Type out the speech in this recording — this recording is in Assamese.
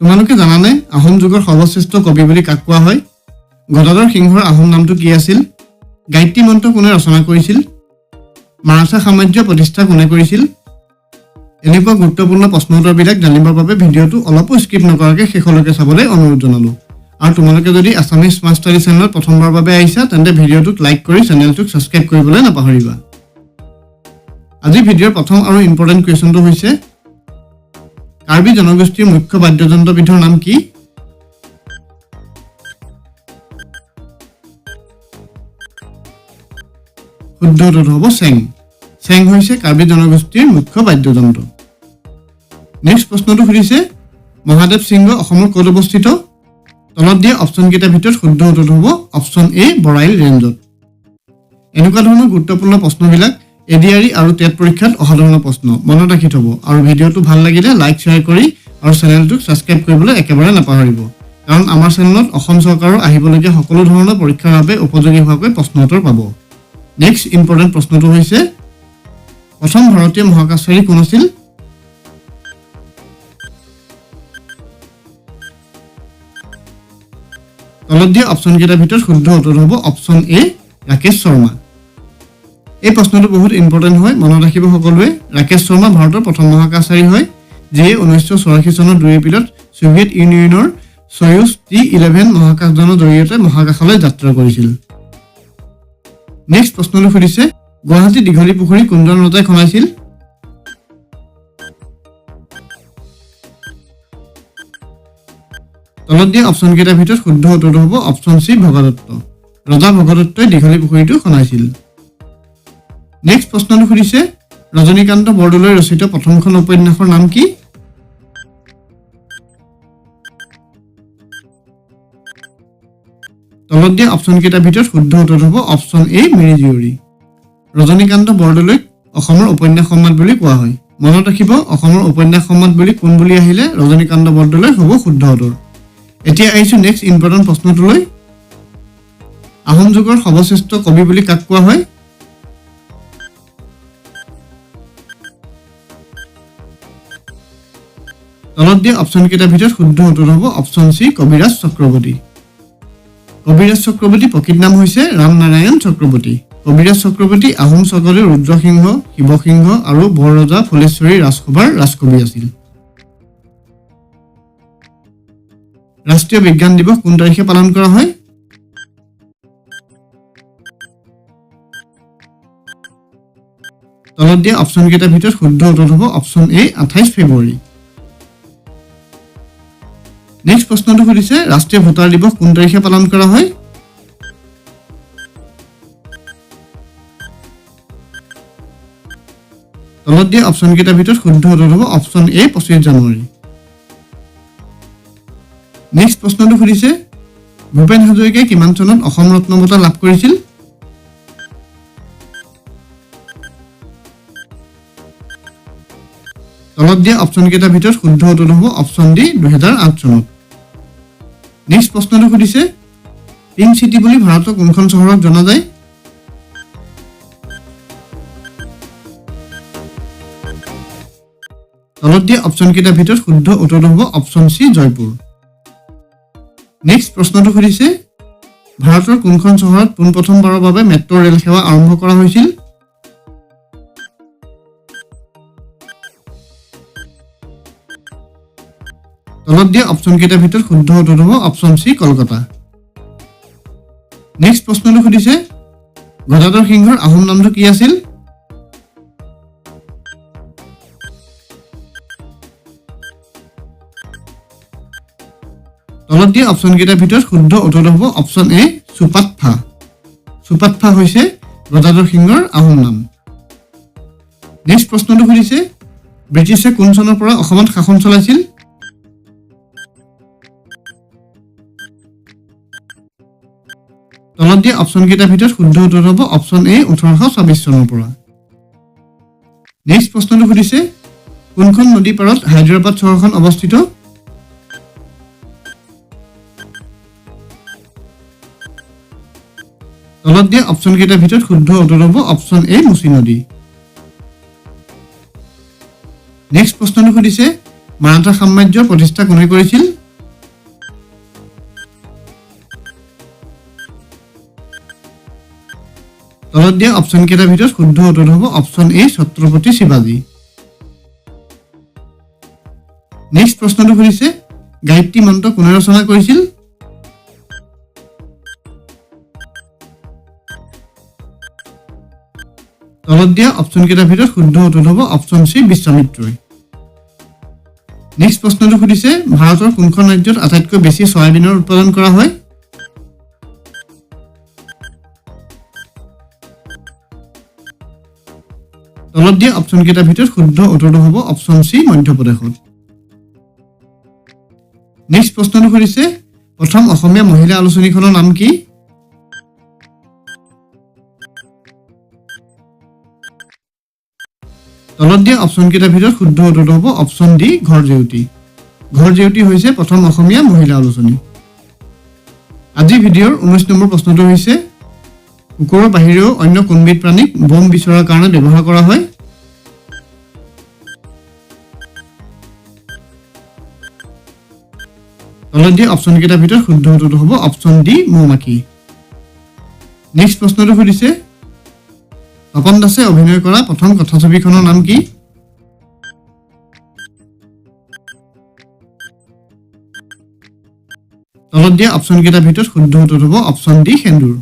তোমালোকে জানানে আহোম যুগৰ সৰ্বশ্ৰেষ্ঠ কবি বুলি কাক কোৱা হয়? গদাধৰ সিংহৰ আহোম নামটো কি আছিল? গায়ত্ৰী মন্ত্ৰ কোনে ৰচনা কৰিছিল? মাৰাঠা সাম্ৰাজ্য প্ৰতিষ্ঠা কোনে কৰিছিল? এনেকুৱা গুৰুত্বপূৰ্ণ প্ৰশ্ন উত্তৰবিলাক জানিবৰ বাবে ভিডিঅ'টো অলপো স্কিপ নকৰাকৈ শেষলৈকে চাবলৈ অনুৰোধ জনালোঁ। আৰু তোমালোকে যদি আছামিজ স্মাৰ্ট ষ্টাডি চেনেলত প্ৰথমবাৰৰ বাবে আহিছা তেন্তে ভিডিঅ'টোক লাইক কৰি চেনেলটোক ছাবস্ক্ৰাইব কৰিবলৈ নাপাহৰিবা। আজি ভিডিঅ'ৰ প্ৰথম আৰু ইম্পৰ্টেণ্ট কুৱেশ্যনটো হৈছে কাৰ্বি জনগোষ্ঠীৰ মুখ্য বাদ্যযন্ত্ৰবিধৰ নাম কি? শুদ্ধ উত্তৰ হ'ব চেং। চেং হৈছে কাৰ্বি জনগোষ্ঠীৰ মুখ্য বাদ্যযন্ত্ৰ। নেক্সট প্ৰশ্নটো সুধিছে মহাদেৱ শৃংগ অসমৰ ক'ত অৱস্থিত? তলত দিয়া অপশ্যনকেইটাৰ ভিতৰত শুদ্ধ উত্তৰটো হ'ব অপশ্যন এ বৰাইল ৰেঞ্জত। এনেকুৱা ধৰণৰ গুৰুত্বপূৰ্ণ প্ৰশ্নবিলাক এডিআৰই আৰু টেট পৰীক্ষাত অহা ধৰণৰ প্ৰশ্ন মনত ৰাখি থ'ব আৰু ভিডিঅ'টো ভাল লাগিলে লাইক শ্বেয়াৰ কৰি আৰু চেনেলটোক ছাবস্ক্ৰাইব কৰিবলৈ একেবাৰে নাপাহৰিব, কাৰণ আমাৰ চেনেলত অসম চৰকাৰৰ আহিবলগীয়া সকলো ধৰণৰ পৰীক্ষাৰ বাবে উপযোগী হোৱাকৈ প্ৰশ্ন উত্তৰ পাব। নেক্সট ইম্পৰ্টেণ্ট প্ৰশ্নটো হৈছে প্ৰথম ভাৰতীয় মহাকাশচাৰী কোন আছিল? তলত দিয়া অপশ্যনকেইটাৰ ভিতৰত শুদ্ধ উত্তৰ হ'ব অপশ্যন এ ৰাকেশ শৰ্মা। এই প্ৰশ্নটো বহুত ইম্পৰ্টেণ্ট হয়, মনত ৰাখিব সকলোৱে। ৰাকেশ শৰ্মা ভাৰতৰ প্ৰথম মহাকাশচাৰী হয়, যিয়ে 1984 চনৰ 2 এপ্ৰিলত ছোভিয়েট ইউনিয়নৰ সয়ুজ T-11 মহাকাশযানৰ জৰিয়তে মহাকাশলৈ যাত্ৰা কৰিছিল। নেক্সট প্ৰশ্নটো সুধিছে গুৱাহাটী দীঘলী পুখুৰী কোনজন ৰজাই খন্দাইছিল? তলত দিয়া অপশ্যনকেইটাৰ ভিতৰত শুদ্ধ উত্তৰটো হ'ব অপশ্যন চি ভগদত্ত। ৰজা ভগদত্তই দীঘলী পুখুৰীটো খন্দাইছিল। নেক্সট প্ৰশ্নটো সুধিছে ৰজনীকান্ত বৰদলৈ ৰচিত প্ৰথমখন উপন্যাসৰ নাম কি? তলত দিয়া অপশ্যনকেইটাৰ ভিতৰত শুদ্ধ উত্তৰটো হ'ব অপশ্যন এ মিৰি জীয়ৰী। ৰজনীকান্ত বৰদলৈক অসমৰ উপন্যাস সম্ৰাট বুলি কোৱা হয়। মনত ৰাখিব অসমৰ উপন্যাস সম্ৰাট বুলি কোন বুলি আহিলে ৰজনীকান্ত বৰদলৈ হ'ব শুদ্ধ উত্তৰ। এতিয়া আহিছোঁ নেক্সট ইম্পৰ্টেণ্ট প্ৰশ্নটোলৈ। আহোম যুগৰ সৰ্বশ্ৰেষ্ঠ কবি বুলি কাক কোৱা হয়? তলত দিয়া অপশ্যনকেইটাৰ ভিতৰত শুদ্ধ উত্তৰ হ'ব অপশ্যন চি কবিৰাজ চক্ৰৱৰ্তী। কবিৰাজ চক্ৰৱৰ্তী প্ৰকৃত নাম হৈছে ৰামনাৰায়ণ চক্ৰৱৰ্তী। কবিৰাজ চক্ৰৱৰ্তী আহোম স্বৰ্গদেউ ৰুদ্ৰসিংহ, শিৱসিংহ আৰু বৰৰজা ফুলেশ্বৰী ৰাজসভাৰ ৰাজকবি আছিল। ৰাষ্ট্ৰীয় বিজ্ঞান দিৱস কোন তাৰিখে পালন কৰা হয়? তলত দিয়া অপশ্যনকেইটাৰ ভিতৰত শুদ্ধ উত্তৰ হ'ব অপশ্যন এ 28 ফেব্ৰুৱাৰী। নেক্সট প্ৰশ্নটো সুধিছে ৰাষ্ট্ৰীয় ভোটাৰ দিৱস কোন তাৰিখে পালন কৰা হয়? তলত দিয়া অপশ্যনকেইটাৰ ভিতৰত শুদ্ধ উত্তৰ হ'ব অপশ্যন এ 25 জানুৱাৰী। নেক্সট প্ৰশ্নটো সুধিছে ভূপেন হাজৰিকাই কিমান চনত অসম ৰত্ন বঁটা লাভ কৰিছিল? তলত দিয়া অপশ্যনকেইটাৰ ভিতৰত শুদ্ধ উত্তৰ হ'ব অপশ্যন ডি 2008 চনত। নেক্সট প্ৰশ্নটো সুধিছে পিংক চিটি বুলি ভাৰতৰ কোনখন চহৰক জনা যায়? তলত দিয়া অপশ্যনকেইটাৰ ভিতৰত শুদ্ধ উত্তৰটো হ'ব অপশ্যন চি জয়পুৰ। নেক্সট প্ৰশ্নটো সুধিছে ভাৰতৰ কোনখন চহৰত পোনপ্ৰথমবাৰৰ বাবে মেট্ৰ' ৰেল সেৱা আৰম্ভ কৰা হৈছিল? তলত দিয়া অপশ্যনকেইটাৰ ভিতৰত শুদ্ধ উত্তৰ হ'ব অপশ্যন চি কলকাতা। নেক্সট প্ৰশ্নটো সুধিছে গদাধৰ সিংহৰ আহোম নামটো কি আছিল? তলত দিয়া অপশ্যনকেইটাৰ ভিতৰত শুদ্ধ উত্তৰটো হ'ব অপশ্যন এ চুপাতফা। চুপাতফা হৈছে গদাধৰ সিংহৰ আহোম নাম। নেক্সট প্ৰশ্নটো সুধিছে ব্ৰিটিছে কোন চনৰ পৰা অসমত শাসন চলাইছিল? তলত দিয়া অপশ্যনকেইটাৰ ভিতৰত শুদ্ধ উত্তৰ হ'ব অপশ্যন এ 1826 চনৰ পৰা। নেক্সট প্ৰশ্নটো সুধিছে কোনখন নদী পাৰত হায়দৰাবাদ চহৰখন অৱস্থিত? তলত দিয়া অপশ্যনকেইটাৰ ভিতৰত শুদ্ধ উত্তৰ হ'ব অপশ্যন এ মুচি নদী। নেক্সট প্ৰশ্নটো সুধিছে মাৰাঠা সাম্ৰাজ্যৰ প্ৰতিষ্ঠা কোনে কৰিছিল? তলত দিয়া অপশ্যন কেইটাৰ ভিতৰত শুদ্ধ উত্তৰ হ'ব অপশ্যন এ ছত্ৰপতি শিৱাজী। নেক্সট প্ৰশ্নটো সুধিছে গায়ত্ৰী মন্ত্ৰ কোনে ৰচনা কৰিছিল? তলত দিয়া অপশ্যন কেইটাৰ ভিতৰত শুদ্ধ উত্তৰ হ'ব অপশ্যন চি বিশ্বামিত্ৰই। নেক্সট প্ৰশ্নটো সুধিছে ভাৰতৰ কোনখন ৰাজ্যত আটাইতকৈ বেছি চয়াবিনৰ উৎপাদন কৰা হয়? তলত দিয়া অপশ্যন কেইটাৰ ভিতৰত শুদ্ধ উত্তৰটো হ'ব অপশ্যন চি মধ্যপ্ৰদেশত। নেক্সট প্ৰশ্নটো সুধিছে প্ৰথম অসমীয়া মহিলা আলোচনীখনৰ নাম কি? তলত দিয়া অপশ্যন কেইটাৰ ভিতৰত শুদ্ধ উত্তৰটো হ'ব অপশ্যন ডি ঘৰ জেউতী। ঘৰ জেউতী হৈছে প্ৰথম অসমীয়া মহিলা আলোচনী। আজি ভিডিঅ'ৰ 19 নম্বৰ প্ৰশ্নটো হৈছে কুকুৰৰ বাহিৰেও অন্য কোনবিধ প্ৰাণীক বম বিচৰাৰ কাৰণে ব্যৱহাৰ কৰা হয়? তলত দিয়া অপশ্যন কেইটাৰ ভিতৰত শুদ্ধ উত্তৰটো হ'ব অপশ্যন ডি মৌমাখি। নেক্সট প্ৰশ্নটো সুধিছে তপন দাসে অভিনয় কৰা প্ৰথম কথাছবিখনৰ নাম কি? তলত দিয়া অপশ্যন কেইটাৰ ভিতৰত শুদ্ধ উত্তৰ হ'ব অপশ্যন ডি সেন্দুৰ।